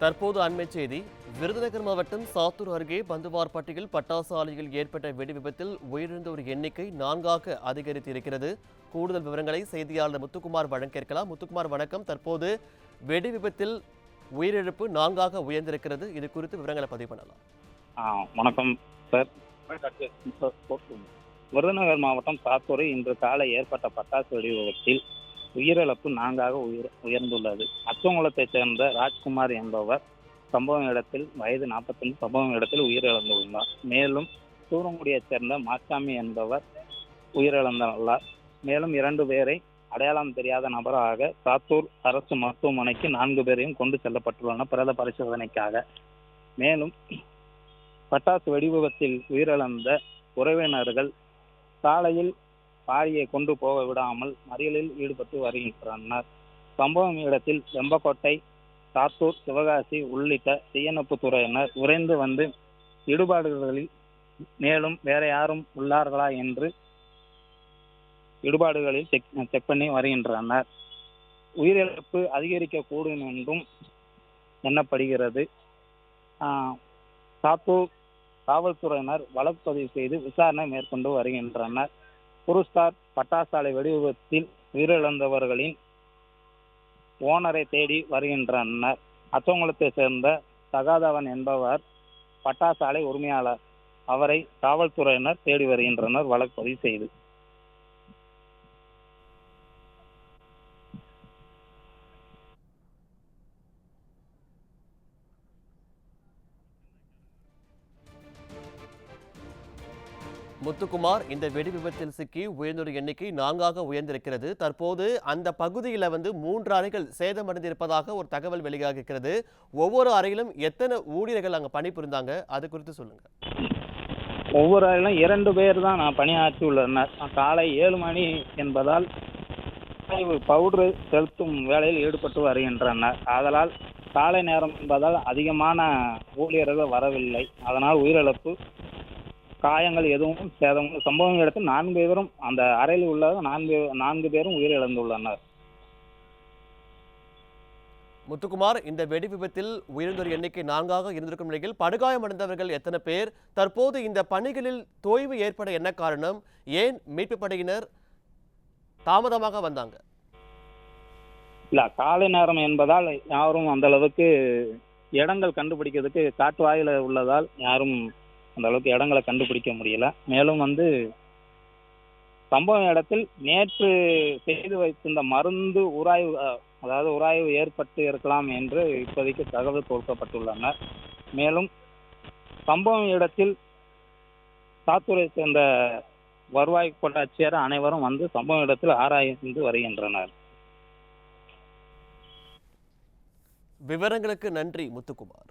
தற்போது அண்மைச் செய்தி. விருதுநகர் மாவட்டம் சாத்தூர் அருகே பந்துவார்பட்டியில் பட்டாசு ஆலையில் ஏற்பட்ட வெடி விபத்தில் உயிரிழந்தோர் எண்ணிக்கை 4ஆக அதிகரித்து இருக்கிறது. கூடுதல் விவரங்களை செய்தியாளர் முத்துக்குமார் வழங்க கேட்கலாம். முத்துக்குமார் வணக்கம். தற்போது வெடி விபத்தில் உயிரிழப்பு 4ஆக உயர்ந்திருக்கிறது. இது குறித்து விவரங்களை பதிவு பண்ணலாம். வணக்கம் சார். விருதுநகர் மாவட்டம் சாத்தூரில் இன்று காலை ஏற்பட்ட பட்டாசு வெடி விபத்தில் உயிரிழப்பு 4ஆக உயர்ந்துள்ளது. அச்சங்குளத்தைச் சேர்ந்த ராஜ்குமார் என்பவர் சம்பவ இடத்தில் வயது 45 சம்பவ இடத்தில் உயிரிழந்துள்ளார். மேலும் தூரங்குடியைச் சேர்ந்த மாசாமி என்பவர் உயிரிழந்துள்ளார். மேலும் 2 பேரை அடையாளம் தெரியாத நபராக சாத்தூர் அரசு மருத்துவமனைக்கு 4 பேரையும் கொண்டு செல்லப்பட்டுள்ளனர் பிரேத பரிசோதனைக்காக. மேலும் பட்டாசு வெடி விபத்தில் உயிரிழந்த உறவினர்கள் சாலையில் பாரியை கொண்டு போக விடாமல் மறியலில் ஈடுபட்டு வருகின்றனர். சம்பவம் இடத்தில் வெம்பக்கோட்டை, சாத்தூர், சிவகாசி உள்ளிட்ட தீயணைப்பு துறையினர் விரைந்து வந்து இடுபாடுகளில் மேலும் வேற யாரும் உள்ளார்களா என்று இடுபாடுகளில் செக் பண்ணி வருகின்றனர். உயிரிழப்பு அதிகரிக்கக்கூடும் என்றும் எண்ணப்படுகிறது. சாத்தூர் காவல்துறையினர் வழக்கு பதிவு செய்து விசாரணை மேற்கொண்டு வருகின்றனர். குருஸ்தார் பட்டாசாலை வெடி விபத்தில் உயிரிழந்தவர்களின் ஓனரை தேடி வருகின்றனர். அச்சங்குளத்தை சேர்ந்த சகாதவன் என்பவர் பட்டாசாலை உரிமையாளர். அவரை காவல்துறையினர் தேடி வருகின்றனர் வழக்கு பதிவு செய்து. முத்துக்குமார், இந்த வெடி விபத்தில் சிக்கி உயிர்ந்தோர் எண்ணிக்கை 4ஆக உயர்ந்திருக்கிறது. தற்போது அந்த பகுதியில் 3 அறைகள் சேதமடைந்திருப்பதாக ஒரு தகவல் வெளியாக இருக்கிறது. ஒவ்வொரு அறையிலும் எத்தனை ஊழியர்கள் அங்கே பணிபுரிந்தாங்க, அது குறித்து சொல்லுங்க. ஒவ்வொரு அறையிலும் 2 பேர் தான் பணியாற்றி உள்ளனர். காலை 7 மணி என்பதால் பவுடர் செலுத்தும் வேலையில் ஈடுபட்டு வருகின்றனர். அதனால் காலை நேரம் என்பதால் அதிகமான ஊழியர்கள் வரவில்லை. அதனால் உயிரிழப்பு காயங்கள் எதுவும் சேதம் சம்பவம் இடத்தில் 4 பேரும் அந்த அறையில் உள்ள 4 பேரும் உயிரிழந்துள்ளனர். முத்துக்குமார், இந்த வெடி விபத்தில் உயிரிழந்தோர் எண்ணிக்கை 4ஆக இருந்திருக்கும் நிலையில் படுகாயமடைந்தவர்கள் எத்தனை பேர்? தற்போது இந்த பணிகளில் தொய்வு ஏற்பட என்ன காரணம்? ஏன் மீட்பு படையினர் தாமதமாக வந்தாங்க? இல்ல, காலை நேரம் என்பதால் யாரும் அந்த அளவுக்கு இடங்கள் கண்டுபிடிக்கிறதுக்கு காட்டு வாயில உள்ளதால் யாரும் அந்த அளவுக்கு இடங்களை கண்டுபிடிக்க முடியல. மேலும் சம்பவ இடத்தில் நேற்று செய்து வைத்திருந்த மருந்து உராய்வு ஏற்பட்டு இருக்கலாம் என்று இப்போதைக்கு தகவல் கொடுக்கப்பட்டுள்ளன. மேலும் சம்பவ இடத்தில் சாத்தூரை சேர்ந்த வருவாய் கோட்டாட்சியர் அனைவரும் சம்பவ இடத்தில் ஆராய்ந்து வருகின்றனர். விவரங்களுக்கு நன்றி முத்துக்குமார்.